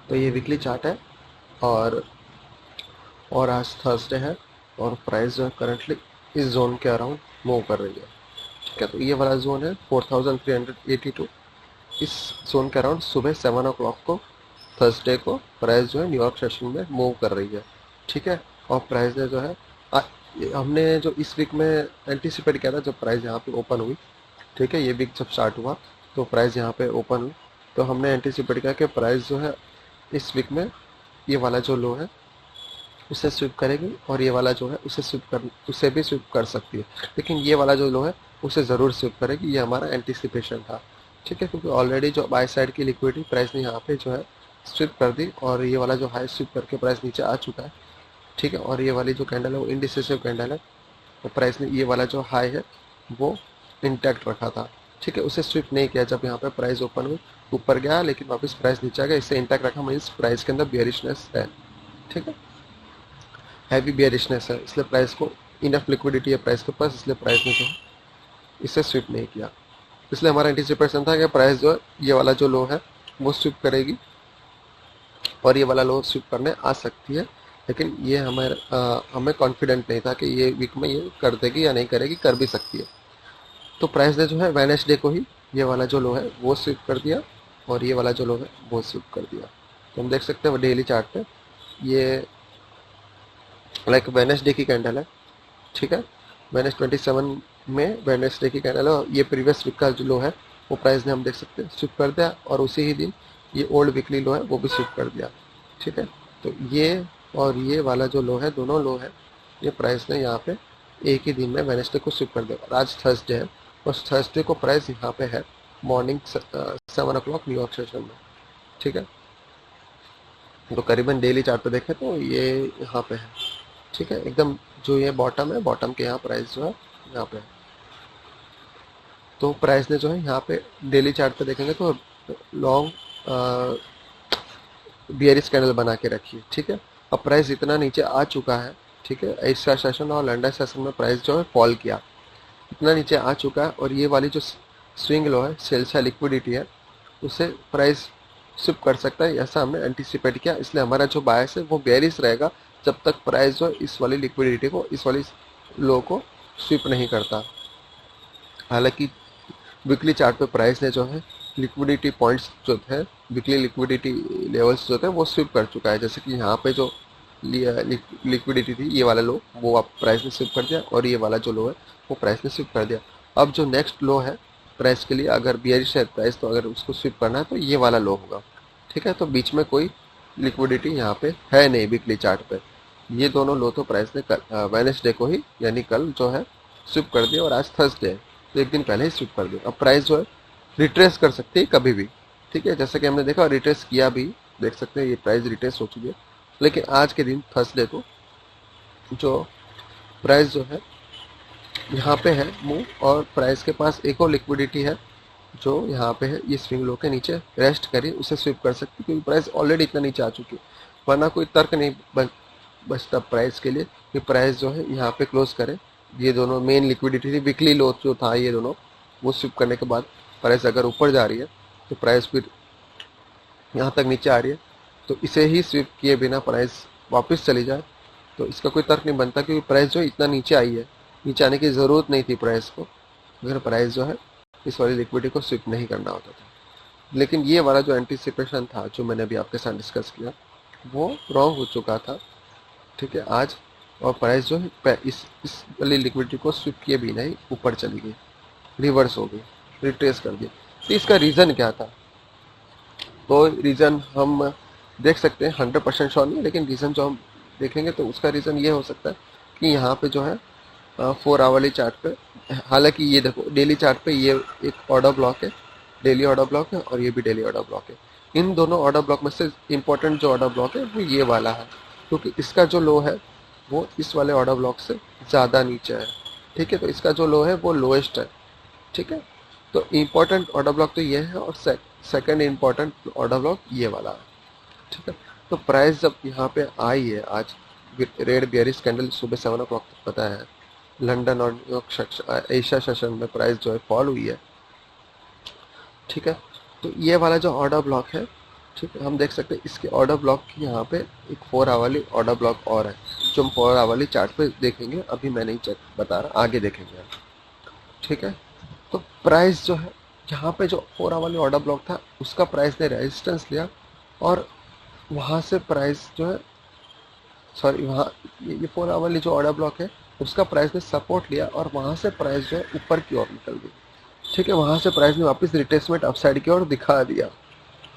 तो ये weekly chart है और आज थर्सडे है और प्राइस जो है करंटली इस जोन के अराउंड मूव कर रही है। ठीक है, तो ये वाला जोन है 4382। इस जोन के अराउंड सुबह 7 o'clock को थर्सडे को प्राइस जो है न्यूयॉर्क सेशन में मूव कर रही है। ठीक है, और प्राइस ने जो है आ, हमने जो इस वीक में एंटिसिपेट किया था जब प्राइस यहाँ पे ओपन हुई, ठीक है, ये वीक जब स्टार्ट हुआ तो प्राइस यहाँ पे ओपन हुई, तो हमने एंटिसिपेट किया कि प्राइस जो है इस वीक में ये वाला जो लो है उसे स्विप करेगी और ये वाला जो है उसे भी स्विप कर सकती है, लेकिन ये वाला जो लो है उसे ज़रूर स्विप करेगी। ये हमारा एंटिसिपेशन था। ठीक है, क्योंकि ऑलरेडी जो बाय साइड की लिक्विडिटी प्राइस ने यहाँ पे जो है स्विप कर दी और ये वाला जो हाई स्विप करके प्राइस नीचे आ चुका है। ठीक है, और ये वाली जो कैंडल है वो इंडिसिसिव कैंडल है, तो प्राइस ने ये वाला जो हाई है वो इंटैक्ट रखा था। ठीक है, उसे स्विप नहीं किया जब यहाँ पे प्राइस ओपन हुई, ऊपर गया लेकिन वापस प्राइस नीचे आ गया, इससे इंटैक्ट रखा, मीन्स प्राइस के अंदर बियरिशनेस है। ठीक है, हैवी बियरिशनेस है, इसलिए प्राइस को इनफ लिक्विडिटी है प्राइस के पास, इसलिए प्राइस ने जो है इसे स्विप नहीं किया। इसलिए हमारा एंटिसिपेशन था कि प्राइस जो है ये वाला जो लो है वो स्विप करेगी और ये वाला लो स्विप करने आ सकती है, लेकिन ये हमें कॉन्फिडेंट नहीं था कि ये वीक में ये कर देगी या नहीं करेगी, कर भी सकती है। तो प्राइस ने जो है वेडनेसडे को ही ये वाला जो लो है वो स्विप कर दिया और ये वाला जो लो है वो स्विप कर दिया। तो हम देख सकते हैं डेली चार्ट पे ये लाइक वेडनेसडे की कैंडल है। ठीक है, वेडनेस 27 में वेडनेसडे की कैंडल है और ये प्रीवियस वीक का जो लो है वो प्राइस ने हम देख सकते हैं स्विप कर दिया और उसी ही दिन ये ओल्ड वीकली लो है वो भी स्विप कर दिया। ठीक है, तो ये और ये वाला जो लो है दोनों लो है ये प्राइस ने यहाँ पे एक ही दिन में वेडनेसडे को स्विप कर दिया और आज थर्सडे है और थर्सडे को प्राइस यहाँ पे है मॉर्निंग 7 o'clock न्यूयॉर्क सेशन में। ठीक है, तो करीबन डेली चार्ट पे देखें तो ये यहाँ पे है। ठीक है, एकदम जो ये बॉटम है, बॉटम के यहाँ प्राइस जो है यहाँ पे है। तो प्राइस ने जो है यहाँ पे डेली चार्ट पे देखेंगे तो लॉन्ग बियरिश कैंडल बना के रखी है। ठीक है, अब प्राइस इतना नीचे आ चुका है। ठीक है, एशिया सेशन और लंदन सेशन में प्राइस जो है फॉल किया, इतना नीचे आ चुका है और ये वाली जो स्विंग लो है, सेल्स या लिक्विडिटी है, उसे प्राइस स्विप कर सकता है, ऐसा हमने एंटिसिपेट किया। इसलिए हमारा जो बायस है वो बेयरिश रहेगा जब तक प्राइस जो इस वाली लिक्विडिटी को, इस वाली लो को स्विप नहीं करता। हालांकि वीकली चार्ट पे प्राइस ने जो है लिक्विडिटी पॉइंट्स जो थे, वीकली लिक्विडिटी लेवल्स जो थे वो स्विप कर चुका है। जैसे कि यहाँ पे जो लिक्विडिटी थी ये वाला लो वो आप प्राइस ने स्विप कर दिया और ये वाला जो लो है वो प्राइस ने स्विप कर दिया। अब जो नेक्स्ट लो है प्राइस के लिए, अगर बियरिश है प्राइस तो अगर उसको स्विप करना है तो ये वाला लो होगा। ठीक है, तो बीच में कोई लिक्विडिटी यहाँ पे है नहीं वीकली चार्ट पे। ये दोनों लो तो प्राइस ने वेडनेसडे को ही यानी कल जो है स्विप कर दिया और आज थर्सडे है तो एक दिन पहले ही स्विप कर दिया। अब प्राइस जो है रिट्रेस कर सकती है कभी भी। ठीक है, जैसे कि हमने देखा रिट्रेस किया भी, देख सकते हैं ये प्राइस रिट्रेस हो चुकी है, लेकिन आज के दिन थर्सडे को जो प्राइस जो है यहाँ पे है मूव और प्राइस के पास एक और लिक्विडिटी है जो यहाँ पे है, ये स्विंग लो के नीचे रेस्ट करिए, उसे स्विप कर सकती है क्योंकि प्राइस ऑलरेडी इतना नीचे आ चुकी है। वरना कोई तर्क नहीं बचता प्राइस के लिए कि प्राइस जो है यहाँ पे क्लोज करे। ये दोनों मेन लिक्विडिटी थी, वीकली लो जो था ये दोनों, वो स्विप करने के बाद प्राइस अगर ऊपर जा रही है तो प्राइस फिर यहाँ तक नीचे आ रही है तो इसे ही स्विप किए बिना प्राइस वापस चली जाए तो इसका कोई तर्क नहीं बनता, क्योंकि प्राइस जो इतना नीचे आई है, नीचे आने की ज़रूरत नहीं थी प्राइस को, अगर प्राइस जो है इस वाली लिक्विडिटी को स्विप नहीं करना होता था। लेकिन ये वाला जो एंटिसिपेशन था जो मैंने अभी आपके साथ डिस्कस किया वो रॉन्ग हो चुका था। ठीक है, आज और प्राइस जो है इस वाली लिक्विडिटी को स्विप किए बिना ही ऊपर चली गई, रिवर्स हो गई, रिट्रेस कर दी। तो इसका रीज़न क्या था? तो रीज़न हम देख सकते हैं, 100% श्योर नहीं, लेकिन रीज़न जो हम देखेंगे तो उसका रीज़न ये हो सकता है कि यहाँ पे जो है 4 आवरली चार्ट पे, हालांकि ये देखो डेली चार्ट पे ये एक ऑर्डर ब्लॉक है, डेली ऑर्डर ब्लॉक है और ये भी डेली ऑर्डर ब्लॉक है। इन दोनों ऑर्डर ब्लॉक में से इंपॉर्टेंट जो ऑर्डर ब्लॉक है वो ये वाला है, क्योंकि इसका जो लो है वो इस वाले ऑर्डर ब्लॉक से ज़्यादा नीचे है। ठीक है, तो इसका जो लो है वो लोएस्ट है। ठीक है, तो इम्पोर्टेंट ऑर्डर ब्लॉक तो ये है और सेकंड इम्पोर्टेंट ऑर्डर ब्लॉक ये वाला है। ठीक है, तो प्राइस जब यहाँ पे आई है आज रेड बियरिश कैंडल सुबह 7 o'clock तक पता है लंदन और न्यूयॉर्क एशिया सेशन में प्राइस जो है फॉल हुई है। ठीक है, तो ये वाला जो ऑर्डर ब्लॉक है, ठीक है, हम देख सकते हैं इसके ऑर्डर ब्लॉक की यहाँ पे एक 4 आवर वाली ऑर्डर ब्लॉक और है, जो हम 4 आवर वाली चार्ट पे देखेंगे, अभी मैं नहीं चेक बता रहा, आगे देखेंगे हम। ठीक है, तो प्राइस जो है यहाँ पे जो 4 आवर वाली ऑर्डर ब्लॉक था उसका प्राइस ने रेजिस्टेंस लिया, और वहाँ से प्राइस जो है, सॉरी वहाँ ये 4 आवर वाली जो ऑर्डर ब्लॉक है उसका प्राइस ने सपोर्ट लिया, और वहाँ से प्राइस जो है ऊपर की ओर निकल गई। ठीक है, वहाँ से प्राइस ने वापस रिट्रेसमेंट अपसाइड की ओर दिखा दिया।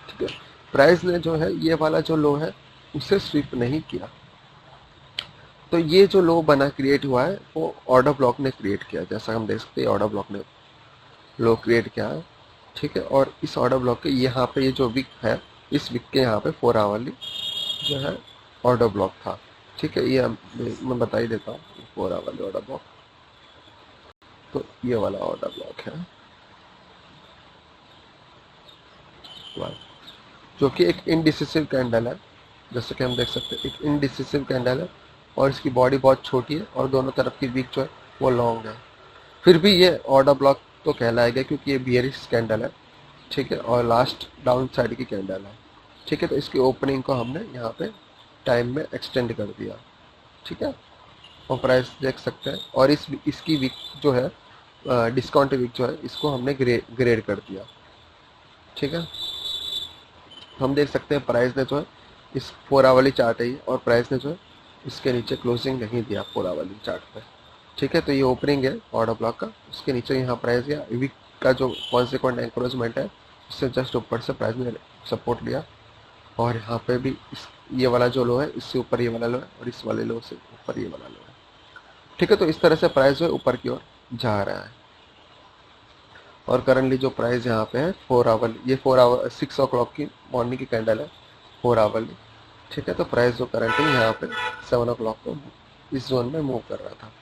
ठीक है, प्राइस ने जो है ये वाला जो लो है उसे स्वीप नहीं किया, तो ये जो लो बना क्रिएट हुआ है वो ऑर्डर ब्लॉक ने क्रिएट किया, जैसा हम देख सकते हैं ऑर्डर ब्लॉक ने लो क्रिएट किया है। ठीक है, और इस ऑर्डर ब्लॉक के यहाँ पे ये जो विक है, इस विक के यहाँ पे 4 आवर वाली जो है ऑर्डर ब्लॉक था। ठीक है, ये मैं बता ही देता हूँ, 4 आवर वाली ऑर्डर ब्लॉक, तो ये वाला ऑर्डर ब्लॉक है जो कि एक इनडिसिसिव कैंडल है, जैसे कि हम देख सकते हैं एक इनडिसिसिव कैंडल है, और इसकी बॉडी बहुत छोटी है और दोनों तरफ की विक जो है वो लॉन्ग है। फिर भी ये ऑर्डर ब्लॉक तो कहलाएगा क्योंकि ये बियरिश कैंडल है। ठीक है, और लास्ट डाउन साइड की कैंडल है। ठीक है, तो इसकी ओपनिंग को हमने यहाँ पे टाइम में एक्सटेंड कर दिया। ठीक है, और प्राइस देख सकते हैं, और इसकी वीक जो है डिस्काउंट वीक जो है इसको हमने ग्रेड कर दिया। ठीक है, हम देख सकते हैं प्राइस ने जो है इस 4 आवर वाली चार्ट है ये, और प्राइस ने जो है इसके नीचे क्लोजिंग नहीं दिया 4 आवर वाली चार्ट पे। ठीक है, तो ये ओपनिंग है ऑर्डर ब्लॉक का, उसके नीचे यहाँ प्राइस गया, वीक का जो कॉन्सिक्वेंट एंकरेजमेंट है उससे जस्ट ऊपर से प्राइस ने सपोर्ट लिया, और यहाँ पे भी ये वाला जो लो है इससे ऊपर ये वाला लो है, और इस वाले लो से ऊपर ये वाला लो है। ठीक है, तो इस तरह से प्राइस जो है ऊपर की ओर जा रहा है, और करंटली जो प्राइस यहाँ पे है 4 आवर, ये 4 आवर 6 ओ क्लॉक की मॉर्निंग की कैंडल है 4 आवरली। ठीक है, तो प्राइस जो करंटली यहाँ पे 7 ओ क्लॉक को इस जोन में मूव कर रहा था।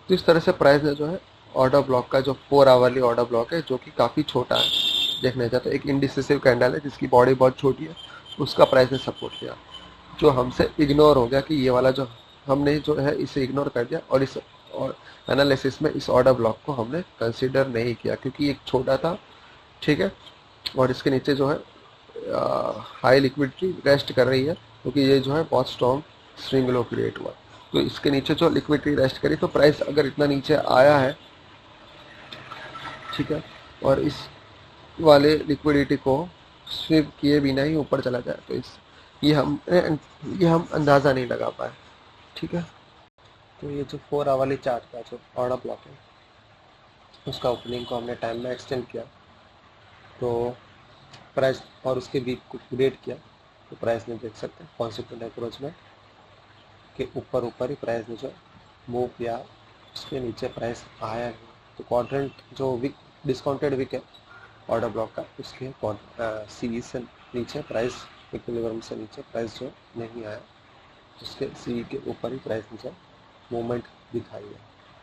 तो इस तरह से प्राइस ने जो है ऑर्डर ब्लॉक का जो 4 आवरली ऑर्डर ब्लॉक है, जो कि काफ़ी छोटा है देखने जाए तो, एक इंडिसिसिव कैंडल है जिसकी बॉडी बहुत छोटी है, उसका प्राइस ने सपोर्ट किया, जो हमसे इग्नोर हो गया कि ये वाला जो हमने जो है इसे इग्नोर कर दिया, और इस और एनालिसिस में इस ऑर्डर ब्लॉक को हमने कंसीडर नहीं किया क्योंकि एक छोटा था। ठीक है, और इसके नीचे जो है हाई लिक्विडिटी रेस्ट कर रही है, क्योंकि ये जो है बहुत स्ट्रॉन्ग स्विंग लो क्रिएट हुआ, तो इसके नीचे जो लिक्विडिटी रेस्ट करी, तो प्राइस अगर इतना नीचे आया है, ठीक है, और इस वाले लिक्विडिटी को स्विप किए बिना ही ऊपर चला जाए, तो इस ये हम अंदाज़ा नहीं लगा पाए। ठीक है, तो ये जो 4 आवर वाली चार्ट का जो ऑर्डर ब्लॉक है उसका ओपनिंग को हमने टाइम में एक्सटेंड किया, तो प्राइस और उसके वीक को क्रिएट किया, तो प्राइस ने देख सकते हैं कॉन्सिक्वेंट एंकरेजमेंट के ऊपर ही प्राइस ने जो मूव किया, उसके नीचे प्राइस आया नहीं, तो क्वाड्रेंट जो वीक डिस्काउंटेड वीक है ऑर्डर ब्लॉक का, उसके सी से नीचे प्राइस इक्विलिब्रियम से नीचे प्राइस जो नहीं आया, उसके सी के ऊपर ही प्राइस नीचे मूवमेंट दिखाई है।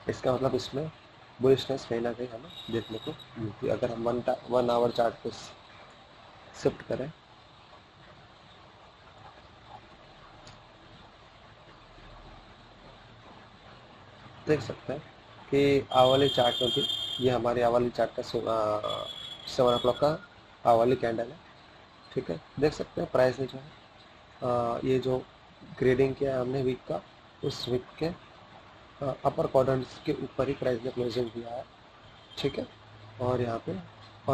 इसका मतलब इसमें बुलिशनेस कहीं ना कहीं हमें देखने को मिलती है। अगर हम 1 आवर चार्ट को शिफ्ट करें, देख सकते हैं कि आवली चार्ट में भी ये हमारी आवली चार्ट का 7 ओ क्लॉक का आवली कैंडल है। ठीक है, देख सकते हैं प्राइस ने जो है ये जो ग्रेडिंग किया है हमने वीक का, उस वीक के अपर क्वाड्रेंट्स के ऊपर ही प्राइस ने क्लोजिंग किया है। ठीक है, और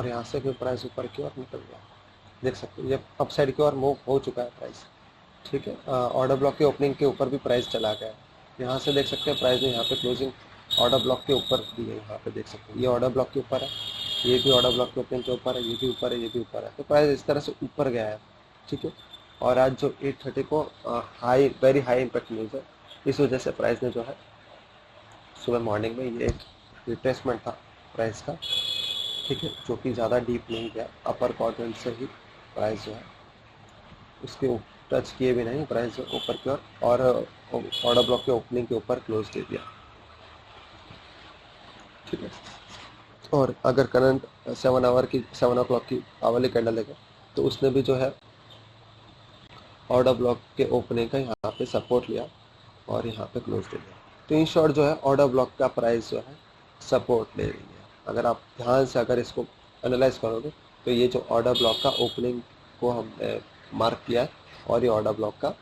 यहाँ से भी प्राइस ऊपर की ओर निकल गया, देख सकते हैं ये अपसाइड की ओर मूव हो चुका है प्राइस। ठीक है, ऑर्डर ब्लॉक के ओपनिंग के ऊपर भी प्राइस चला गया है, यहाँ से देख सकते हैं प्राइस ने यहाँ पे क्लोजिंग ऑर्डर ब्लॉक के ऊपर दी है, यहाँ पे देख सकते हैं ये ऑर्डर ब्लॉक के ऊपर है, ये भी ऑर्डर ब्लॉक के ओपनिंग के ऊपर है, ये भी ऊपर है, ये भी ऊपर है, तो प्राइस इस तरह से ऊपर गया है। ठीक है, और आज जो 8:30 को वेरी हाई इम्पैक्ट न्यूज़ है, इस वजह से प्राइस ने जो है सुबह मॉर्निंग में ये एक रिट्रेसमेंट था प्राइस का। ठीक है, जो कि ज़्यादा डीप नहीं गया, अपर क्वाड्रेंट से ही प्राइस जो है उसके टच किए भी नहीं, प्राइस ऊपर की ओर और ऑर्डर ब्लॉक के ओपनिंग के ऊपर क्लोज दे दिया। ठीक है, और अगर करंट 7 ओ क्लॉक की आवली कैंडल लेगा, तो उसने भी जो है ऑर्डर ब्लॉक के ओपनिंग का यहाँ पे सपोर्ट लिया और यहाँ पे क्लोज दे दिया। तो इन शॉर्ट जो है ऑर्डर ब्लॉक का प्राइस जो है सपोर्ट ले रही है। अगर आप ध्यान से अगर इसको एनालाइज करोगे, तो ये जो ऑर्डर ब्लॉक का ओपनिंग को हमने मार्क किया है और ये ऑर्डर ब्लॉक का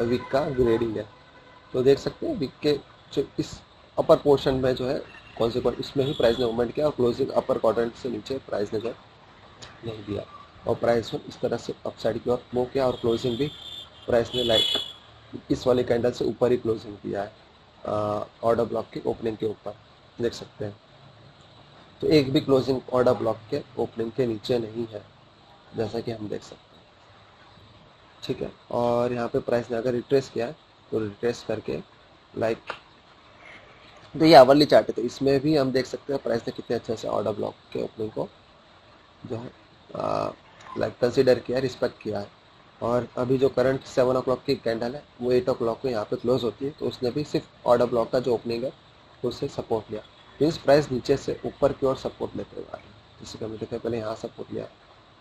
वीक का ग्रेडिंग है। तो देख सकते हैं वीक के जो इस अपर पोर्शन में जो है कॉन्सिक्वेंट इसमें ही प्राइस ने मूवमेंट किया और क्लोजिंग अपर क्वाड्रेंट से नीचे प्राइस ने जो नहीं दिया और प्राइस में इस तरह से अपसाइड की ओर मूव किया और क्लोजिंग भी प्राइस ने लाइक इस वाले कैंडल से ऊपर ही क्लोजिंग किया है ऑर्डर ब्लॉक के ओपनिंग के ऊपर देख सकते हैं। तो एक भी क्लोजिंग ऑर्डर ब्लॉक के ओपनिंग के नीचे नहीं है जैसा कि हम देख सकते हैं, ठीक है। और यहाँ पे प्राइस ने अगर रिट्रेस किया है तो रिट्रेस करके लाइक तो ये आवरली चार्ट है तो इसमें भी हम देख सकते हैं प्राइस ने कितने अच्छे से ऑर्डर ब्लॉक के ओपनिंग को जो है लाइक कंसिडर किया, रिस्पेक्ट किया है। और अभी जो करंट 7 o'clock की कैंडल है वो 8 o'clock को यहाँ पे क्लोज होती है तो उसने भी सिर्फ ऑर्डर ब्लॉक का जो ओपनिंग है उससे सपोर्ट लिया। मीन्स प्राइस नीचे से ऊपर की ओर सपोर्ट लेते हुए आ रही है। जैसे कि हमने देखा पहले यहाँ सपोर्ट लिया,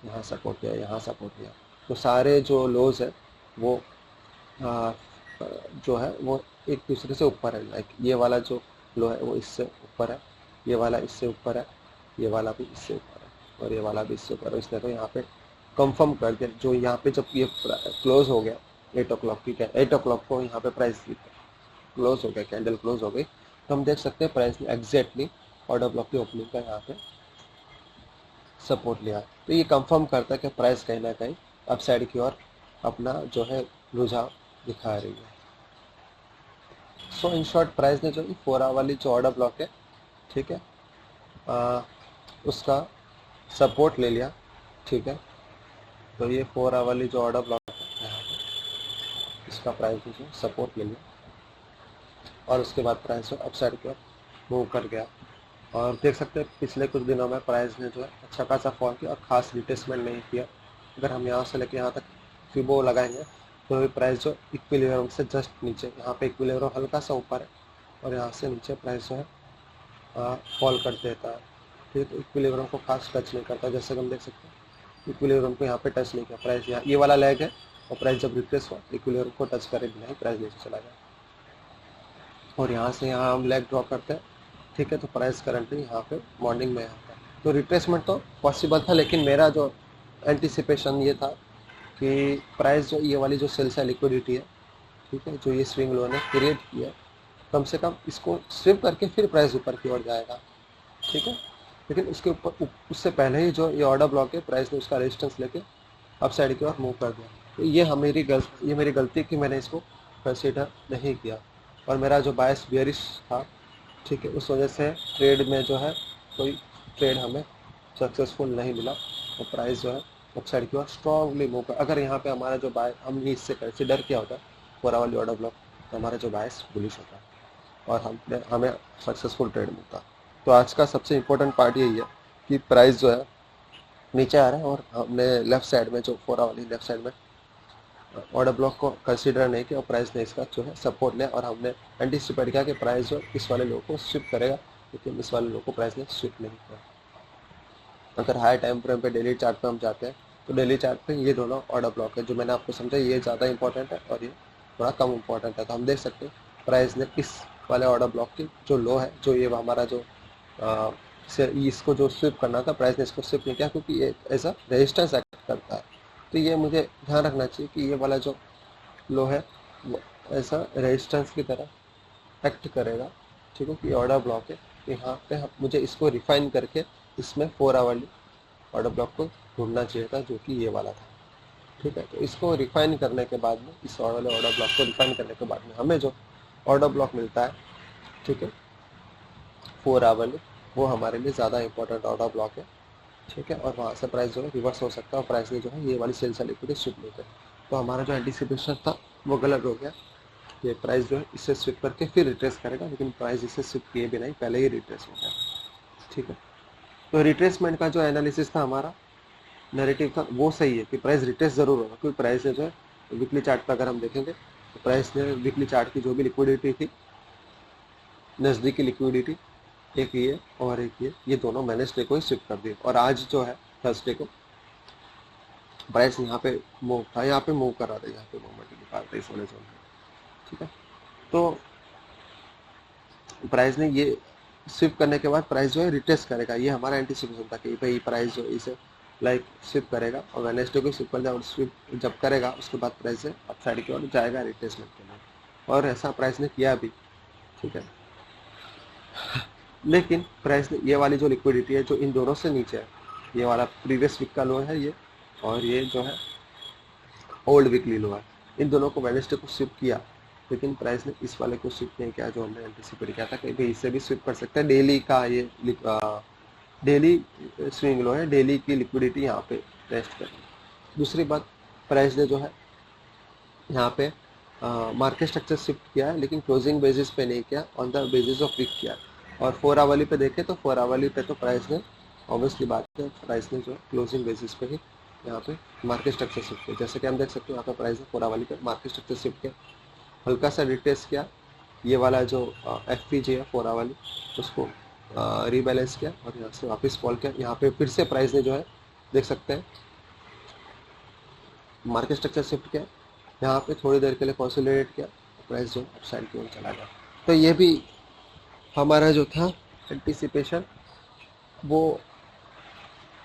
यहाँ सपोर्ट लिया, यहाँ सपोर्ट लिया, तो सारे जो लोज है वो जो है वो एक दूसरे से ऊपर है। लाइक ये वाला जो लो है वो इससे ऊपर है, ये वाला इससे ऊपर है, ये वाला भी इससे ऊपर है और ये वाला भी इससे ऊपर है। इसने तो यहाँ पे कंफर्म कर दिया। जो यहाँ पे जब ये क्लोज हो गया 8 o'clock की 8 o'clock को यहाँ पे प्राइस क्लोज हो गया, कैंडल क्लोज हो गई, तो हम देख सकते हैं प्राइस ने एग्जैक्टली ऑर्डर ब्लॉक की ओपनिंग का यहाँ पे सपोर्ट लिया। तो ये कंफर्म करता है कि प्राइस कहीं ना कहीं अपसाइड की ओर अपना जो है रुझाव दिखा रही है। सो इन शॉर्ट प्राइस ने जो 4 आवर वाली जो ऑर्डर ब्लॉक है, ठीक है, उसका सपोर्ट ले लिया, ठीक है। तो ये 4 आवर वाली जो ऑर्डर ब्लॉक है यहाँ पे इसका प्राइस जो सपोर्ट ले लिया और उसके बाद प्राइस जो अपसाइड की ओर मूव कर गया। और देख सकते हैं पिछले कुछ दिनों में प्राइस ने जो है अच्छा खासा फॉल किया और ख़ास रिट्रेसमेंट नहीं किया। अगर हम यहाँ से लेके यहाँ तक फिबो लगाएंगे तो भी प्राइस जो इक्विलिब्रियम से जस्ट नीचे, यहाँ पे इक्विलिब्रियम हल्का सा ऊपर है और यहाँ से नीचे प्राइस जो है फॉल कर देता है, ठीक है। इक्विलिब्रियम को खास टच नहीं करता, जैसे कि हम देख सकते हैं इक्विलिब्रियम को यहाँ पे टच नहीं किया प्राइस। यहाँ ये वाला लेग है और प्राइस जब रिट्रेस हुआ इक्विलिब्रियम को टच करे बिना ही प्राइस नीचे चला गया और यहाँ से यहाँ हम लेग ड्रॉ करते हैं, ठीक है। तो प्राइस करंटली यहाँ पे मॉर्निंग में आता है। तो रिट्रेसमेंट तो पॉसिबल था, लेकिन मेरा जो एंटिसिपेशन ये था कि प्राइस जो ये वाली जो सेल्स है लिक्विडिटी है, ठीक है, जो ये स्विंग लो ने क्रिएट किया, कम से कम इसको स्विप करके फिर प्राइस ऊपर की ओर जाएगा, ठीक है। लेकिन उसके ऊपर उससे पहले ही जो ये ऑर्डर ब्लॉक है प्राइस ने उसका रेजिस्टेंस लेके अप साइड की ओर मूव कर दिया। तो ये मेरी गलती कि मैंने इसको कंसिडर नहीं किया और मेरा जो बायस बेयरिश था, ठीक है, उस वजह से ट्रेड में जो है कोई ट्रेड हमें सक्सेसफुल नहीं मिला और प्राइस जो है अप साइड की ओर स्ट्रांगली मूव कर। अगर यहाँ पे हमारा जो बाय हमने इससे कंसिडर किया होता पूरा वाली ऑर्डर ब्लॉक तो हमारा जो बायस बुलिश होता और हमें सक्सेसफुल ट्रेड मिलता। तो आज का सबसे इम्पोर्टेंट पार्ट यही है कि प्राइस जो है नीचे आ रहा है और हमने लेफ्ट साइड में जो 4 वाली लेफ्ट साइड में ऑर्डर ब्लॉक को कंसीडर नहीं किया और प्राइस ने इसका जो है सपोर्ट लिया और हमने एंटीसिपेट किया कि प्राइस जो इस वाले लो को स्विप करेगा, लेकिन इस वाले लो को प्राइस ने स्विप नहीं किया। अगर हाई टाइम फ्रेम पे डेली चार्ट पे हम जाते हैं तो डेली चार्ट पे ये दोनों ऑर्डर ब्लॉक है जो मैंने आपको समझा, ये ज़्यादा इंपॉर्टेंट है और ये थोड़ा कम इंपॉर्टेंट है। तो हम देख सकते हैं प्राइस ने इस वाले ऑर्डर ब्लॉक की जो लो है, जो ये हमारा जो इसको जो स्विप करना था प्राइस ने इसको स्विप नहीं किया क्योंकि ये एज अ रेजिस्टेंस एक्ट करता है। तो ये मुझे ध्यान रखना चाहिए कि ये वाला जो लो है वो ऐसा रेजिस्टेंस की तरह एक्ट करेगा, ठीक है, कि ऑर्डर ब्लॉक है। यहाँ पे मुझे इसको रिफाइन करके इसमें 4 आवर्ली ऑर्डर ब्लॉक को ढूंढना चाहिए था जो कि ये वाला था, ठीक है। तो इसको रिफाइन करने के बाद में इस वाले ऑर्डर ब्लॉक को रिफाइन करने के बाद में हमें जो ऑर्डर ब्लॉक मिलता है, ठीक है, 4 आवर्ली, वो हमारे लिए ज़्यादा इंपॉर्टेंट ऑर्डर ब्लॉक है, ठीक है। और वहाँ से प्राइस जो है रिवर्स हो सकता है और प्राइस ने जो है ये वाली सेल्स लिक्विडिटी स्विप नहीं करी। तो हमारा जो एंटीसिपेशन था वो गलत हो गया। ये प्राइस जो है इससे स्विप करके फिर रिट्रेस करेगा, लेकिन प्राइस इससे स्विप किए बिना ही पहले ही रिट्रेस हो गया, ठीक है। तो रिट्रेसमेंट का जो एनालिसिस था हमारा नैरेटिव था वो सही है कि प्राइस रिट्रेस जरूर होगा, क्योंकि प्राइस ने जो है वीकली चार्ट पर अगर हम देखेंगे तो प्राइस ने वीकली चार्ट की जो भी लिक्विडिटी थी, नज़दीकी लिक्विडिटी, एक ये और एक ये दोनों वेडनेसडे को ही स्विप कर दिए। और आज जो है थर्सडे को प्राइस यहाँ पे मूव था, यहाँ पे मूव कर रहा था, यहाँ पे मूवमेंट निकाल रहा इस वाले जोन में, ठीक है। तो प्राइस ने ये स्विप करने के बाद प्राइस जो है रिट्रेस करेगा, ये हमारा एंटीसिपेशन था कि भाई प्राइस जो इसे लाइक स्विप करेगा और वेडनेसडे को स्विप कर जाए और स्विप जब करेगा उसके बाद प्राइस अपसाइड की ओर जाएगा रिट्रेसमेंट के लिए, और ऐसा प्राइस ने किया भी, ठीक है। लेकिन प्राइस ने ये वाली जो लिक्विडिटी है जो इन दोनों से नीचे है, ये वाला प्रीवियस वीक का लो है ये, और ये जो है ओल्ड वीकली लो है, इन दोनों को वेडनेसडे को स्विप किया, लेकिन प्राइस ने इस वाले को स्विप नहीं किया जो हमने एंटिसिपेट किया था कि भाई इससे भी स्विप कर सकते हैं। डेली का ये डेली स्विंग लो है, डेली की लिक्विडिटी यहाँ पे टेस्ट कर। दूसरी बात, प्राइस ने जो है यहाँ पे मार्केट स्ट्रक्चर शिफ्ट किया है, लेकिन क्लोजिंग बेसिस पे नहीं किया, on the basis of week किया। और 4 आवर्ली पे देखें तो 4 आवर्ली पे तो प्राइस ने ऑब्वियसली बात है, प्राइस ने जो क्लोजिंग बेसिस पे ही यहाँ पे मार्केट स्ट्रक्चर शिफ्ट किया। जैसे कि हम देख सकते हो यहाँ पे प्राइस ने 4 आवर्ली पे मार्केट स्ट्रक्चर शिफ्ट किया, हल्का सा रिटेस्ट किया, ये वाला जो FPG है 4 आवर्ली उसको रीबैलेंस किया और यहाँ से वापस फॉल किया। यहाँ पे फिर से प्राइस ने जो है देख सकते हैं मार्केट स्ट्रक्चर शिफ्ट किया, यहाँ पे थोड़ी देर के लिए कंसोलिडेट किया, प्राइस जो अपसाइड की ओर चला गया। तो ये भी हमारा जो था एंटिसिपेशन वो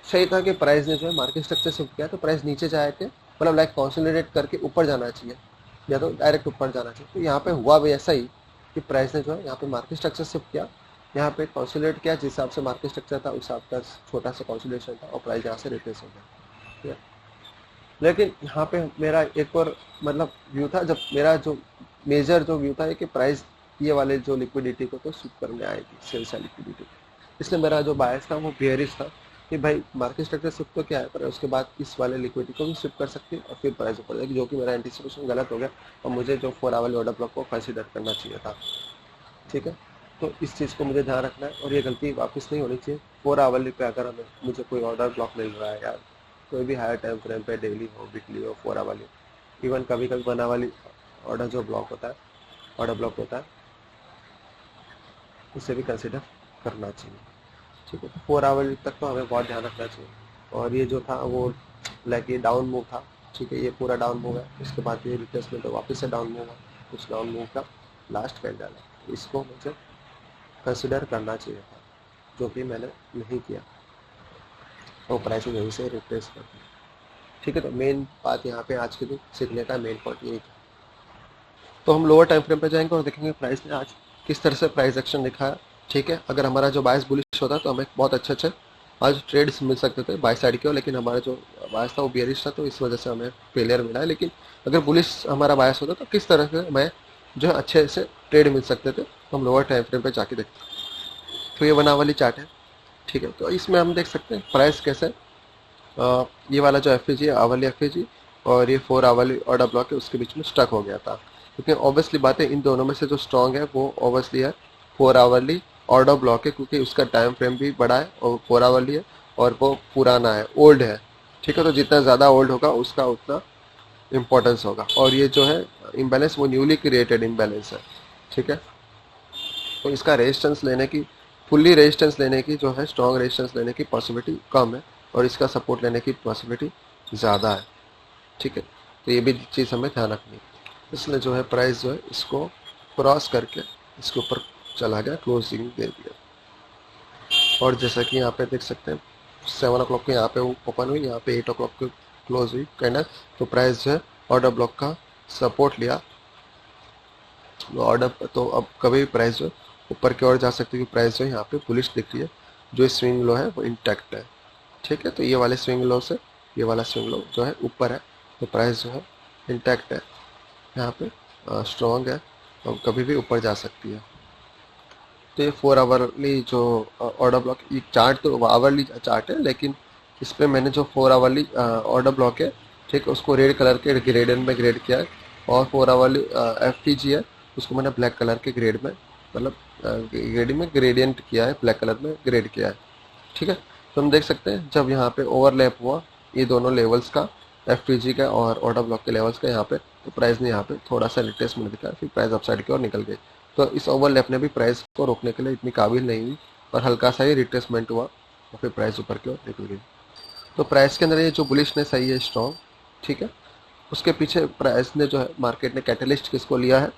सही था कि प्राइस ने जो है मार्केट स्ट्रक्चर शिफ्ट किया तो प्राइस नीचे जाए के मतलब लाइक कंसोलिडेट करके ऊपर जाना चाहिए या तो डायरेक्ट ऊपर जाना चाहिए। तो यहाँ पे हुआ भी ऐसा ही कि प्राइस ने जो है यहाँ पे मार्केट स्ट्रक्चर शिफ्ट किया, यहाँ पे कंसोलिडेट किया, जिस हिसाब से मार्केट स्ट्रक्चर था उस हिसाब का छोटा सा कंसोलिडेशन था और प्राइस यहाँ से रिट्रेस हो गया। लेकिन यहाँ पे मेरा एक और मतलब व्यू था, जब मेरा जो मेजर जो व्यू था कि प्राइस ये वाले जो लिक्विडिटी को तो स्विप करने आएगी, सेल्स लिक्विडिटी, इसलिए मेरा जो बायस था वो बेयरिश था कि भाई मार्केट स्ट्रक्चर स्विप तो क्या है, पर उसके बाद इस वाले लिक्विडिटी को भी स्विप कर सकती है और फिर प्राइस ऊपर जाएगी, जो कि मेरा एंटिसिपेशन गलत हो गया और मुझे जो 4 आवर ऑर्डर ब्लॉक को कंसिडर करना चाहिए था, ठीक है। तो इस चीज़ को मुझे ध्यान रखना है और ये गलती वापस नहीं होनी चाहिए। 4 आवर्ली पे अगर हमें मुझे कोई ऑर्डर ब्लॉक मिल रहा है यार, कोई भी हायर टाइम फ्रेम पे, डेली हो, वीकली हो, 4 आवर्ली, इवन कभी कभी 1 आवर्ली ऑर्डर जो ब्लॉक होता है, ऑर्डर ब्लॉक होता है, उसे भी कंसिडर करना चाहिए, ठीक है। 4 आवर्ली तक तो हमें बहुत ध्यान रखना चाहिए। और ये जो था वो लाइक ये डाउन मूव था, ठीक है, ये पूरा डाउन मूव है, उसके बाद ये रिट्रेसमेंट वापस से डाउन मूव है, उस डाउन मूव का लास्ट कैंडल है, इसको मुझे कंसिडर करना चाहिए था, जो कि मैंने नहीं किया और प्राइस यहीं से रिप्लेस कर दिया, ठीक है। तो मेन बात यहाँ पे आज के दिन सीखने का मेन पॉइंट यही था। तो हम लोअर टाइम फ्रेम पे जाएंगे और देखेंगे प्राइस ने आज किस तरह से प्राइस एक्शन दिखाया, ठीक है। अगर हमारा जो बायस बुलिश होता तो हमें बहुत अच्छे आज ट्रेड्स मिल सकते थे बाय साइड के, लेकिन हमारा जो बायस था वो बेयरिश था, तो इस वजह से हमें फेलियर मिला है। लेकिन अगर बुलिश हमारा बायस होता तो किस तरह से हमें जो है अच्छे से ट्रेड मिल सकते थे, तो हम लोअर टाइम फ्रेम पे जाके देखते हैं। तो ये 1 आवर्ली चार्ट है, ठीक है। तो इसमें हम देख सकते हैं प्राइस कैसे ये वाला जो FAG है, आवर्ली FAG, और ये 4 आवर्ली ऑर्डर ब्लॉक है, उसके बीच में स्टक हो गया था, क्योंकि ऑब्वियसली बात है इन दोनों में से जो स्ट्रॉन्ग है वो ऑब्वियसली है 4 आवर्ली ऑर्डर ब्लॉक है, क्योंकि उसका टाइम फ्रेम भी बड़ा है और 4 आवर्ली है और वो पुराना है, ओल्ड है, ठीक है। तो जितना ज़्यादा ओल्ड होगा उसका उतना इम्पोर्टेंस होगा, और ये जो है इम्बैलेंस वो न्यूली क्रिएटेड इम्बैलेंस है, ठीक है। तो इसका रेजिस्टेंस लेने की, फुल्ली रेजिस्टेंस लेने की जो है, स्ट्रॉन्ग रेजिस्टेंस लेने की पॉसिबिलिटी कम है और इसका सपोर्ट लेने की पॉसिबिलिटी ज़्यादा है, ठीक है। तो ये भी चीज़ हमें ध्यान रखनी है। इसलिए जो है प्राइस जो है इसको क्रॉस करके इसके ऊपर चला गया, क्लोजिंग दे दिया, और जैसा कि यहाँ पे देख सकते हैं 7 o'clock को यहाँ पे ओपन हुई, यहाँ पे 8 o'clock को क्लोज हुई कैंडल, तो प्राइस जो है ऑर्डर ब्लॉक का सपोर्ट लिया ऑर्डर। तो अब कभी भी प्राइस जो ऊपर की ओर जा सकती है, प्राइस जो है यहाँ पे बुलिश दिख रही है, जो स्विंग लो है वो इंटैक्ट है, ठीक है। तो ये वाले स्विंग लो से ये वाला स्विंग लो जो है ऊपर है, तो प्राइस जो है इंटैक्ट है, यहाँ पे स्ट्रॉन्ग है और कभी भी ऊपर जा सकती है। तो ये 4 आवर्ली जो ऑर्डर ब्लॉक, ये चार्ट तो आवर्ली चार्ट है, लेकिन इस पर मैंने जो 4 आवर्ली ऑर्डर ब्लॉक है, ठीक है, उसको रेड कलर के ग्रेडियंट में ग्रेड किया है, और 4 आवर्ली FTG है उसको मैंने ब्लैक कलर के ग्रेड में, मतलब ग्रेडिंग में ग्रेडियंट किया है, ब्लैक कलर में ग्रेड किया है, ठीक है। तो हम देख सकते हैं जब यहाँ पे ओवरलैप हुआ ये दोनों लेवल्स का, FTG का और ऑर्डर ब्लॉक के लेवल्स का यहाँ पे, तो प्राइस ने यहाँ पे थोड़ा सा रिट्रेसमेंट दिखाया, फिर प्राइस अपसाइड की ओर निकल गई। तो इस ओवरलैप ने भी प्राइस को रोकने के लिए इतनी काबिल नहीं हुई और हल्का सा ही रिट्रेसमेंट हुआ और फिर प्राइस ऊपर की ओर निकल गई। तो प्राइस के अंदर ये जो बुलिशनेस सही है, स्ट्रॉन्ग, ठीक है। उसके पीछे प्राइस ने जो है, मार्केट ने कैटलिस्ट किसको लिया है,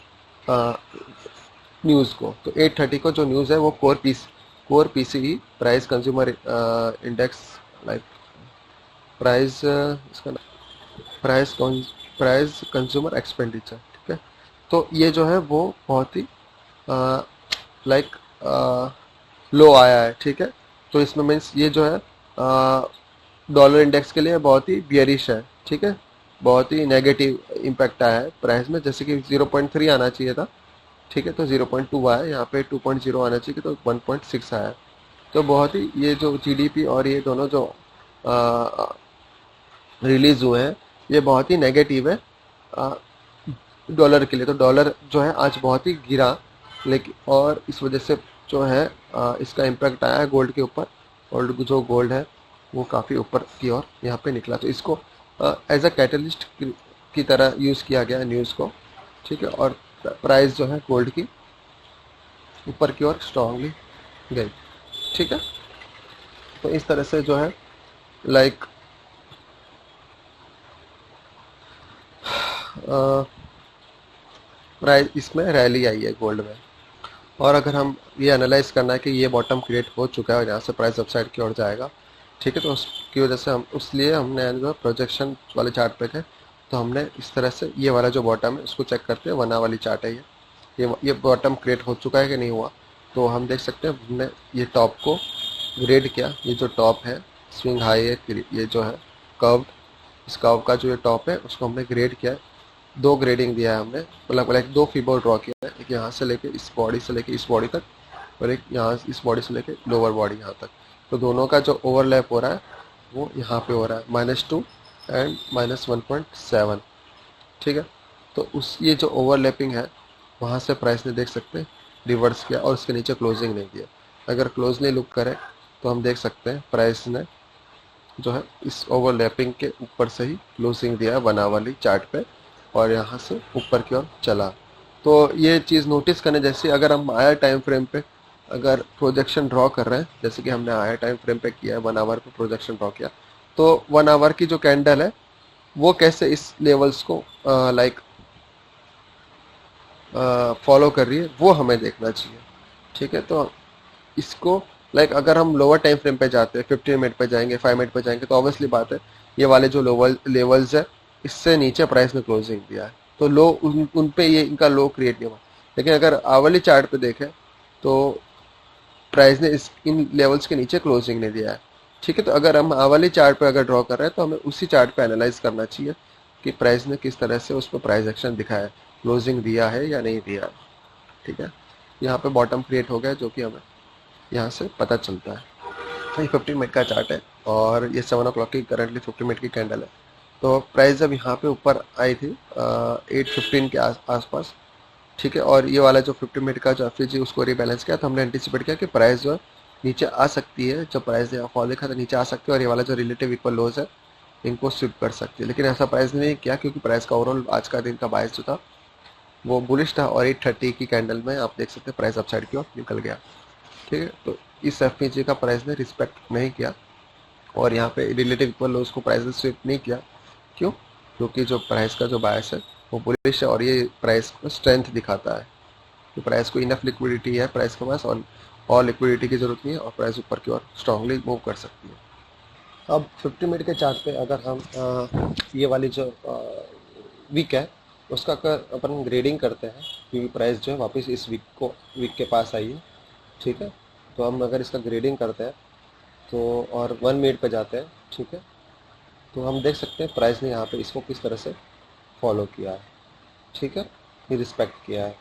न्यूज़ को। तो 8:30 को जो न्यूज़ है वो core PCE price consumer index, like price इसका प्राइस प्राइस कंज्यूमर एक्सपेंडिचर, ठीक है। तो ये जो है वो बहुत ही लाइक लो आया है, ठीक है। तो इसमें मीन्स ये जो है डॉलर इंडेक्स के लिए बहुत ही बियरिश है, ठीक है। बहुत ही नेगेटिव इम्पैक्ट आया है प्राइस में, जैसे कि 0.3 आना चाहिए था, ठीक है, तो 0.2 आया, यहाँ पे 2.0 आना चाहिए तो 1.6 आया। तो बहुत ही ये जो जीडीपी और ये दोनों जो रिलीज हुए हैं ये बहुत ही नेगेटिव है डॉलर के लिए। तो डॉलर जो है आज बहुत ही गिरा, लेकिन और इस वजह से जो है इसका इम्पैक्ट आया है गोल्ड के ऊपर। गोल्ड जो गोल्ड है वो काफ़ी ऊपर की ओर यहाँ पे निकला, तो इसको एज अ कैटलिस्ट की तरह यूज़ किया गया न्यूज़ को, ठीक है। और प्राइस जो है गोल्ड की ऊपर की ओर स्ट्रांगली गई, ठीक है। तो इस तरह से जो है लाइक प्राइस इसमें रैली आई है गोल्ड में। और अगर हम ये एनालाइज करना है कि ये बॉटम क्रिएट हो चुका है और यहाँ से प्राइस अपसाइड की ओर जाएगा, ठीक है, तो उसकी वजह से हम उसलिए हमने जो प्रोजेक्शन वाले चार्ट पे गए, तो हमने इस तरह से ये वाला जो बॉटम है उसको चेक करते हैं, 1 आवर वाली चार्ट है ये बॉटम क्रिएट हो चुका है कि नहीं हुआ। तो हम देख सकते हैं हमने ये टॉप को ग्रेड किया, ये जो टॉप है स्विंग हाई है, ये जो है कर्व, इस कर्व का जो ये टॉप है उसको हमने ग्रेड किया है। 2 ग्रेडिंग दिया है हमने, मतलब लाइक 2 फिबर ड्रॉ किया है, एक यहाँ से लेके इस बॉडी से लेके इस बॉडी तक, और एक यहाँ इस बॉडी से लेके लोअर बॉडी यहाँ तक। तो दोनों का जो ओवरलैप हो रहा है वो यहाँ पे हो रहा है -2 एंड -1.7, ठीक है। तो उस ये जो ओवरलैपिंग है वहाँ से प्राइस ने देख सकते हैं रिवर्स किया और उसके नीचे क्लोजिंग नहीं दिया। अगर क्लोजली लुक करें तो हम देख सकते हैं प्राइस ने जो है इस ओवरलैपिंग के ऊपर से ही क्लोजिंग दिया है 1 आवर वाली चार्ट पे, और यहाँ से ऊपर की ओर चला। तो ये चीज़ नोटिस करने जैसे, अगर हम आया टाइम फ्रेम पे अगर प्रोजेक्शन ड्रॉ कर रहे हैं, जैसे कि हमने आया टाइम फ्रेम पे किया है, 1 आवर पे प्रोजेक्शन ड्रॉ किया, तो 1 आवर की जो कैंडल है वो कैसे इस लेवल्स को लाइक फॉलो कर रही है वो हमें देखना चाहिए, ठीक है। तो इसको लाइक अगर हम लोअर टाइम फ्रेम पे जाते हैं, 15 मिनट पे जाएंगे, 5 मिनट पे जाएंगे, तो ऑब्वियसली बात है ये वाले जो लेवल्स है इससे नीचे प्राइस ने क्लोजिंग दिया है, तो लो उन पे ये इनका लो क्रिएट नहीं हुआ। लेकिन अगर आवली चार्ट पे देखें तो प्राइस ने इस इन लेवल्स के नीचे क्लोजिंग नहीं दिया है, ठीक है। तो अगर हम आवली चार्ट पे अगर ड्रॉ कर रहे हैं तो हमें उसी चार्ट पे एनालाइज करना चाहिए कि प्राइस ने किस तरह से उस पर प्राइस एक्शन दिखाया है, क्लोजिंग दिया है या नहीं दिया, ठीक है। यहाँ पे बॉटम क्रिएट हो गया जो कि हमें यहाँ से पता चलता है। तो ये 15 मिनट का चार्ट है और ये 7 o'clock की करंटली 15 मिनट की कैंडल है। तो प्राइस जब यहाँ पे ऊपर आई थी 8:15 के आसपास, ठीक है, और ये वाला जो 50 मिनट का जो एफ उसको रिबैलेंस किया, तो हमने एंटिसिपेट किया कि प्राइस जो है नीचे आ सकती है, जब प्राइस ने फॉल देखा तो नीचे आ सकती है और ये वाला जो रिलेटिव इक्वल लोज है इनको स्विप कर सकती है। लेकिन ऐसा प्राइस ने नहीं किया क्योंकि प्राइस का ओवरऑल आज का दिन का बायस जो था वो बुलिश था और 8:30 की कैंडल में आप देख सकते हैं प्राइस अपसाइड की ओर निकल गया, ठीक है। तो इस एफ का प्राइस ने रिस्पेक्ट नहीं किया और यहाँ पे रिलेटिव इक्वल लोज को प्राइस ने स्विप नहीं किया। क्यों? क्योंकि जो प्राइस का जो बायस है वो बुलिश है और ये प्राइस को स्ट्रेंथ दिखाता है कि प्राइस को इनफ लिक्विडिटी है प्राइस के पास, और लिक्विडिटी की जरूरत नहीं है और प्राइस ऊपर की ओर स्ट्रांगली मूव कर सकती है। अब 50 मिनट के चार्ट पे अगर हम ये वाली जो वीक है उसका अगर अपन ग्रेडिंग करते हैं, क्योंकि प्राइस जो है वापस इस वीक के पास आई है, ठीक है। तो हम अगर इसका ग्रेडिंग करते हैं तो और 1 मिनट पे जाते हैं, ठीक है, तो हम देख सकते हैं प्राइस ने यहाँ पे इसको किस तरह से फॉलो किया है, ठीक है, ये रिस्पेक्ट किया है।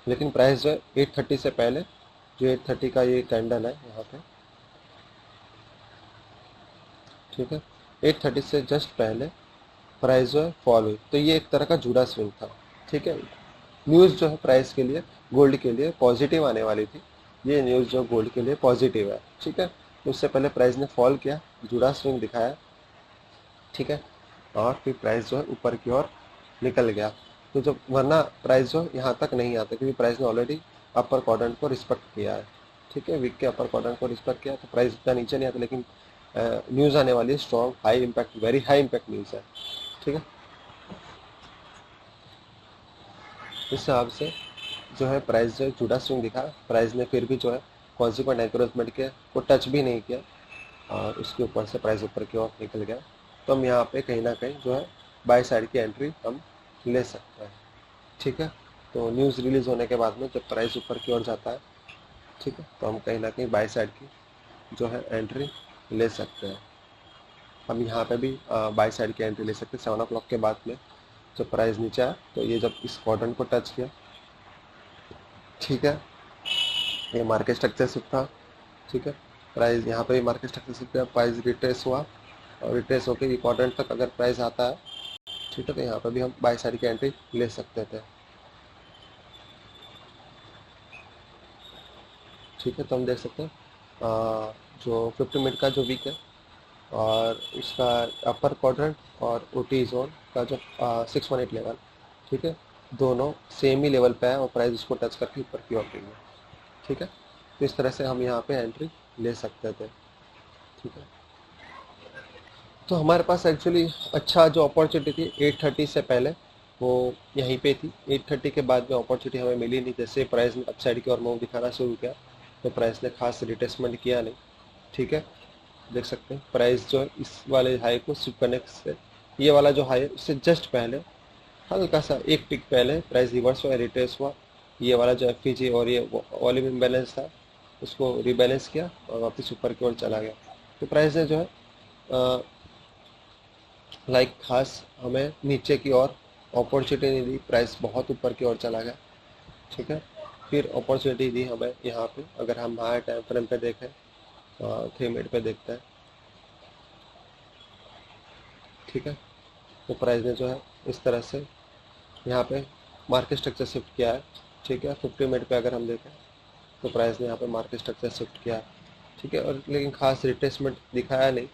लेकिन प्राइस जो है 8:30 से पहले, जो 8:30 का ये कैंडल है यहाँ पे, ठीक है, 8:30 से जस्ट पहले प्राइस जो है फॉल हुई, तो ये एक तरह का जूड़ा स्विंग था, ठीक है। न्यूज़ जो है प्राइस के लिए, गोल्ड के लिए पॉजिटिव आने वाली थी, ये न्यूज़ जो गोल्ड के लिए पॉजिटिव है, ठीक है। उससे पहले प्राइस ने फॉल किया, जूड़ा स्विंग दिखाया, ठीक है, और फिर प्राइस जो है ऊपर की ओर निकल गया। तो जब वरना प्राइस जो यहाँ तक नहीं आता क्योंकि प्राइस ने ऑलरेडी अपर क्वाड्रेंट को रिस्पेक्ट किया है, ठीक है, वीक के अपर क्वाड्रेंट को रिस्पेक्ट किया, तो प्राइस इतना नीचे नहीं आता। लेकिन न्यूज़ आने वाली है strong, high impact, very high impact news है, ठीक है। इस हिसाब से जो है प्राइस जो है जुड़ा स्विंग दिखा, प्राइस ने फिर भी जो है कॉन्सिक्वेंट एनकरेजमेंट के को टच भी नहीं किया और उसके ऊपर से प्राइस ऊपर की ओर निकल गया। तो हम यहाँ पे कहीं ना कहीं जो है बाय साइड की एंट्री हम ले सकते हैं। ठीक है, तो न्यूज़ रिलीज़ होने के बाद में जब प्राइस ऊपर की ओर जाता है, ठीक है, तो हम कहीं ना कहीं बाय साइड की जो है एंट्री ले सकते हैं। हम यहाँ पे भी बाय साइड की एंट्री ले सकते हैं 7 o'clock के बाद में। जब प्राइस नीचे आया तो ये जब इस क्वाड्रेंट को टच किया, ठीक है, ये मार्केट स्ट्रक्चर शिफ्ट था, ठीक है, प्राइस यहाँ पे भी मार्केट स्ट्रक्चर शिफ्ट किया, प्राइस रिट्रेस हुआ और रिट्रेस होकर ये क्वाड्रेंट तक अगर प्राइस आता है, ठीक है, तो यहाँ पे भी हम बाय साइड की एंट्री ले सकते थे। ठीक है, तो हम देख सकते हैं जो 50 मिनट का जो वीक है और उसका अपर क्वाड्रेंट और ओटी जोन का जो 618 लेवल, ठीक है, दोनों सेम ही लेवल पे है और प्राइस उसको टच करके ऊपर की ओर गई है। ठीक है, तो इस तरह से हम यहाँ पे एंट्री ले सकते थे। ठीक है, तो हमारे पास एक्चुअली अच्छा जो अपॉर्चुनिटी थी 8:30 से पहले वो यहीं पे थी। 8:30 के बाद में अपॉर्चुनिटी हमें मिली नहीं। जैसे प्राइस ने अपसाइड की ओर मूव दिखाना शुरू किया तो प्राइस ने खास रिटेस्टमेंट किया नहीं। ठीक है, देख सकते हैं प्राइस जो है इस वाले हाई को स्विप करने से, ये वाला जो हाई है उससे जस्ट पहले हल्का सा एक टिक पहले प्राइस रिवर्स हुआ, रिट्रेस हुआ। ये वाला जो एफ और ये वॉल्यूम इम्बैलेंस था उसको रिबैलेंस किया और वापस ऊपर की ओर चला गया। तो प्राइस ने जो है खास हमें नीचे की ओर अपॉर्चुनिटी नहीं दी, प्राइस बहुत ऊपर की ओर चला गया। ठीक है, फिर अपॉर्चुनिटी दी हमें यहाँ पे। अगर हम हायर टाइम फ्रेम पे देखें 3 मिनट पे देखते हैं, ठीक है, तो प्राइस ने जो है इस तरह से यहाँ पे मार्केट स्ट्रक्चर शिफ्ट किया है। ठीक है, 50 मिनट पे अगर हम देखें तो प्राइस ने यहाँ पे मार्केट स्ट्रक्चर शिफ्ट किया है। ठीक है, और लेकिन खास रिट्रेसमेंट दिखाया नहीं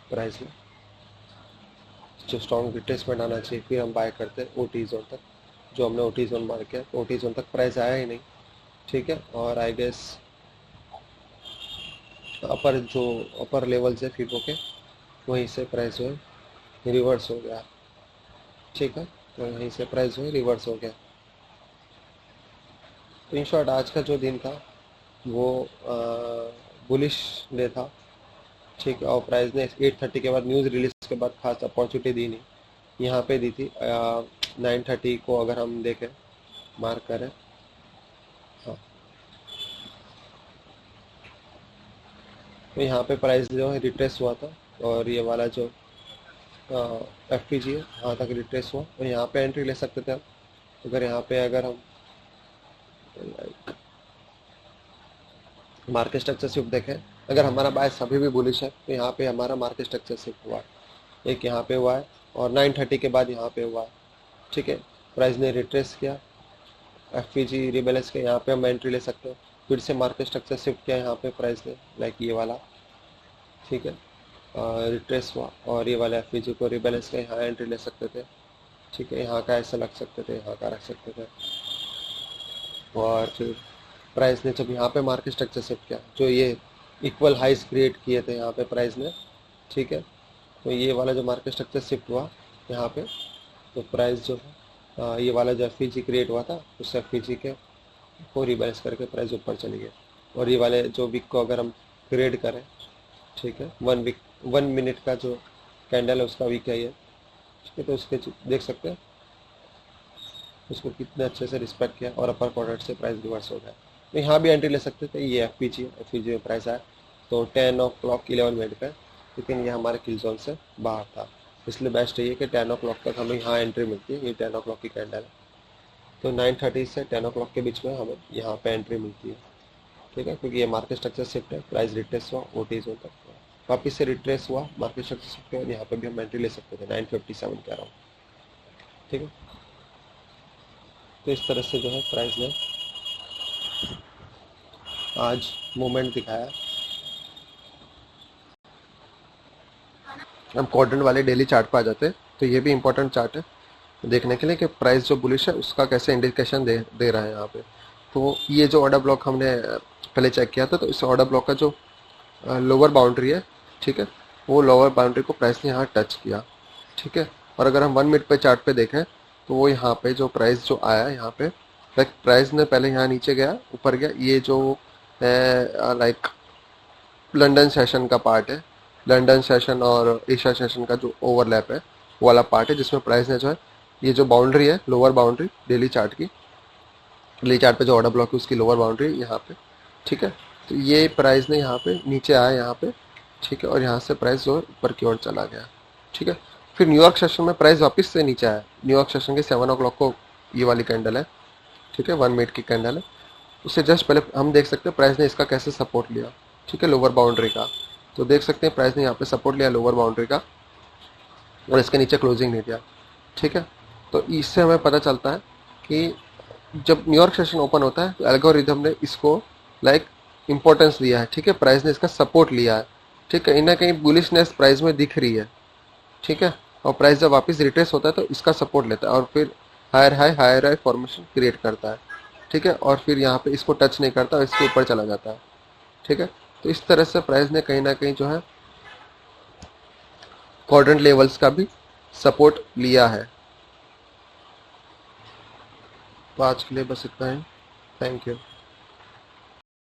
प्राइस ने। जो स्ट्रॉन्ग रिट्रेसमेंट आना चाहिए फिर हम बाय करते हैं ओटी जोन तक। जो हमने ओटी जोन मार किया तो ओटी जोन तक प्राइस आया ही नहीं। ठीक है, और आई गेस अपर लेवल से फिबो के वहीं से प्राइस जो है रिवर्स हो गया। ठीक है, तो वहीं से प्राइस जो है रिवर्स हो गया। तो इन शॉर्ट आज का जो दिन था वो बुलिश डे था। ठीक है, और प्राइस ने 8:30 के बाद न्यूज़ रिलीज के बाद खास अपॉर्चुनिटी दी नहीं। यहाँ पे दी थी 9:30 को अगर हम देखें, मार्क करें, हाँ, तो यहाँ पे प्राइस जो है रिट्रेस हुआ था और ये वाला जो एफ पी जी है वहाँ तक रिट्रेस हुआ और यहाँ पे एंट्री ले सकते थे हम। अगर यहाँ पे अगर हम मार्केट स्ट्रक्चर शिफ्ट देखें, अगर हमारा बायस अभी भी बुलिश है तो यहाँ पे हमारा मार्केट स्ट्रक्चर शिफ्ट हुआ है। एक यहाँ पे हुआ है और 9:30 के बाद यहाँ पे हुआ है। ठीक है, प्राइस ने रिट्रेस किया, एफ पी जी रिबैलेंस किया, यहाँ पे हम एंट्री ले सकते हैं। फिर से मार्केट स्ट्रक्चर शिफ्ट किया यहाँ पे प्राइस ने, ये वाला। ठीक है, रिट्रेस हुआ और ये वाला एफ पी जी को रिबैलेंस किया, यहाँ एंट्री ले सकते थे। ठीक है, यहाँ का ऐसा रख सकते थे, यहाँ का रख सकते थे। और फिर प्राइस ने जब यहाँ पे मार्केट स्ट्रक्चर शिफ्ट किया, जो ये इक्वल हाइस क्रिएट किए थे यहाँ पे प्राइस ने, ठीक है, तो ये वाला जो मार्केट स्ट्रक्चर शिफ्ट हुआ यहाँ पे, तो प्राइस जो है ये वाला जो एफ क्रिएट हुआ था उस एफ के को रिबैलेंस करके प्राइस ऊपर चली गई। और ये वाले जो वीक को अगर हम क्रिएट करें, ठीक है, 1 मिनट का जो कैंडल है उसका वीक है ये। ठीक है, तो उसके देख सकते हैं उसको कितने अच्छे से रिस्पेक्ट किया और अपर क्वाड्रेंट से प्राइस रिवर्स हो गया। तो यहाँ भी एंट्री ले सकते थे। ये एफ में प्राइस आया तो 10 o'clock 11 मिनट पे, लेकिन ये हमारे किल जोन से बाहर था। इसलिए बेस्ट ये कि 10 o'clock तक हमें यहाँ एंट्री मिलती है। ये 10 o'clock की कैंडल है, तो 9:30 से 10 o'clock के बीच में हमें यहाँ पे एंट्री मिलती है। ठीक है, क्योंकि ये मार्केट स्ट्रक्चर शिफ्ट है, प्राइस रिट्रेस हुआ ओटी जोन तक, वापिस से रिट्रेस हुआ मार्केट स्ट्रक्चर शिफ्ट है और यहाँ पे भी हम एंट्री ले सकते थे 9:57 के अराउंड। ठीक है, तो इस तरह से जो है प्राइस ने आज मूवमेंट दिखाया। हम क्वाड्रेंट वाले डेली चार्ट पर आ जाते हैं, तो ये भी इंपॉर्टेंट चार्ट है देखने के लिए कि प्राइस जो बुलिश है उसका कैसे इंडिकेशन दे रहा है यहाँ पे। तो ये जो ऑर्डर ब्लॉक हमने पहले चेक किया था, तो इस ऑर्डर ब्लॉक का जो लोअर बाउंड्री है, ठीक है, वो लोअर बाउंड्री को प्राइस ने यहाँ टच किया। ठीक है, और अगर हम 1 मिनट पे चार्ट पे देखें तो वो यहाँ पे जो प्राइस जो आया यहाँ पे, प्राइस ने पहले यहाँ नीचे गया, ऊपर गया। ये जो लंदन सेशन का पार्ट है, लंदन सेशन और एशिया सेशन का जो ओवरलैप है वो वाला पार्ट है, जिसमें प्राइस ने जो है ये जो बाउंड्री है, लोअर बाउंड्री डेली चार्ट की, डेली चार्ट पे जो ऑर्डर ब्लॉक है उसकी लोअर बाउंड्री यहाँ पे, ठीक है। तो ये प्राइस ने यहाँ पे नीचे आया यहाँ पे, ठीक है, और यहाँ से प्राइस जो है ऊपर की ओर चला गया, ठीक है। फिर न्यूयॉर्क सेशन में प्राइस वापस से नीचे आया। न्यूयॉर्क सेशन के 7 o'clock को ये वाली कैंडल है, ठीक है, 1 मिनट की कैंडल है। उससे जस्ट पहले हम देख सकते हैं प्राइस ने इसका कैसे सपोर्ट लिया, ठीक है, लोअर बाउंड्री का। तो देख सकते हैं प्राइस ने यहाँ पे सपोर्ट लिया लोअर बाउंड्री का और इसके नीचे क्लोजिंग नहीं दिया, ठीक है। तो इससे हमें पता चलता है कि जब न्यूयॉर्क सेशन ओपन होता है तो एल्गोरिथम ने इसको लाइक इंपॉर्टेंस दिया है, ठीक है, प्राइस ने इसका सपोर्ट लिया है, ठीक है, कहीं ना कहीं बुलिशनेस प्राइस में दिख रही है, ठीक है। और प्राइस जब वापस रिट्रेस होता है तो इसका सपोर्ट लेता है और फिर हायर हाई फॉर्मेशन क्रिएट करता है, ठीक है, और फिर यहाँ पे इसको टच नहीं करता और इसके ऊपर चला जाता है, ठीक है। तो इस तरह से प्राइस ने कहीं ना कहीं जो है क्वाड्रेंट लेवल्स का भी सपोर्ट लिया है। तो आज के लिए बस इतना ही। Thank you.